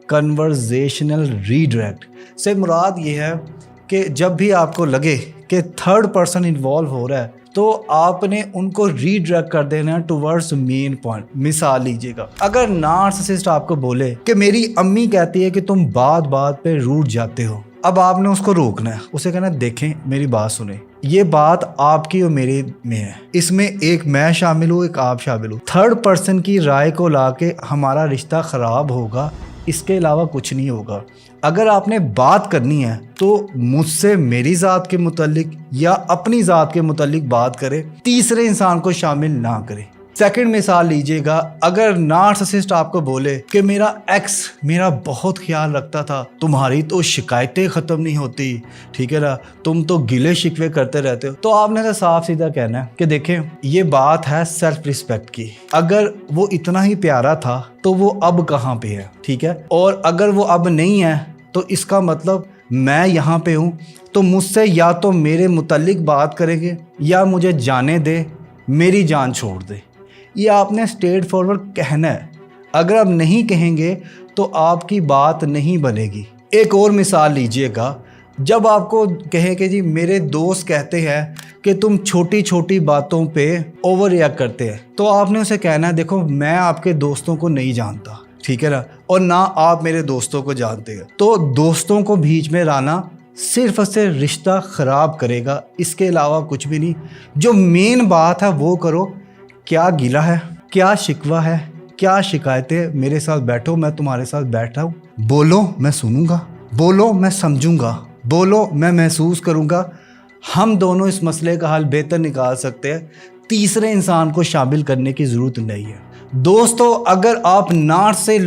کنورزیشنل redirect سے مراد یہ ہے کہ جب بھی آپ کو لگے کہ تھرڈ پرسن انوالو ہو رہا ہے تو آپ نے ان کو ریڈائریکٹ کر دینا ہے ٹورڈز مین پوائنٹ. مثال لیجیے گا, اگر نارسسسٹ آپ کو بولے کہ میری امی کہتی ہے کہ تم بات بات پہ روٹھ جاتے ہو, اب آپ نے اس کو روکنا ہے, اسے کہنا دیکھیں میری بات سنیں, یہ بات آپ کی اور میرے میں ہے, اس میں ایک میں شامل ہوں ایک آپ شامل ہوں, تھرڈ پرسن کی رائے کو لا کے ہمارا رشتہ خراب ہوگا, اس کے علاوہ کچھ نہیں ہوگا. اگر آپ نے بات کرنی ہے تو مجھ سے میری ذات کے متعلق یا اپنی ذات کے متعلق بات کرے, تیسرے انسان کو شامل نہ کرے. سیکنڈ مثال لیجئے گا, اگر نارسسسٹ آپ کو بولے کہ میرا ایکس میرا بہت خیال رکھتا تھا, تمہاری تو شکایتیں ختم نہیں ہوتی, ٹھیک ہے نا, تم تو گلے شکوے کرتے رہتے ہو, تو آپ نے تو صاف سیدھا کہنا ہے کہ دیکھیں یہ بات ہے سیلف ریسپیکٹ کی, اگر وہ اتنا ہی پیارا تھا تو وہ اب کہاں پہ ہے, ٹھیک ہے, اور اگر وہ اب نہیں ہے تو اس کا مطلب میں یہاں پہ ہوں, تو مجھ سے یا تو میرے متعلق بات کریں گے یا مجھے جانے دے, میری جان چھوڑ دے. یہ آپ نے اسٹریٹ فارورڈ کہنا ہے, اگر آپ نہیں کہیں گے تو آپ کی بات نہیں بنے گی. ایک اور مثال لیجئے گا, جب آپ کو کہے کہ جی میرے دوست کہتے ہیں کہ تم چھوٹی چھوٹی باتوں پہ اوور ریئیکٹ کرتے ہیں, تو آپ نے اسے کہنا ہے دیکھو میں آپ کے دوستوں کو نہیں جانتا, ٹھیک ہے نا, اور نہ آپ میرے دوستوں کو جانتے ہیں, تو دوستوں کو بیچ میں لانا صرف اور صرف رشتہ خراب کرے گا, اس کے علاوہ کچھ بھی نہیں. جو مین بات ہے وہ کرو, کیا گلہ ہے, کیا شکوہ ہے, کیا شکایتیں, میرے ساتھ بیٹھو, میں تمہارے ساتھ بیٹھا ہوں, بولو میں سنوں گا, بولو میں سمجھوں گا, بولو میں محسوس کروں گا, ہم دونوں اس مسئلے کا حل بہتر نکال سکتے ہیں. تیسرے انسان کو شامل کرنے کی ضرورت نہیں ہے. دوستو اگر آپ نارس سے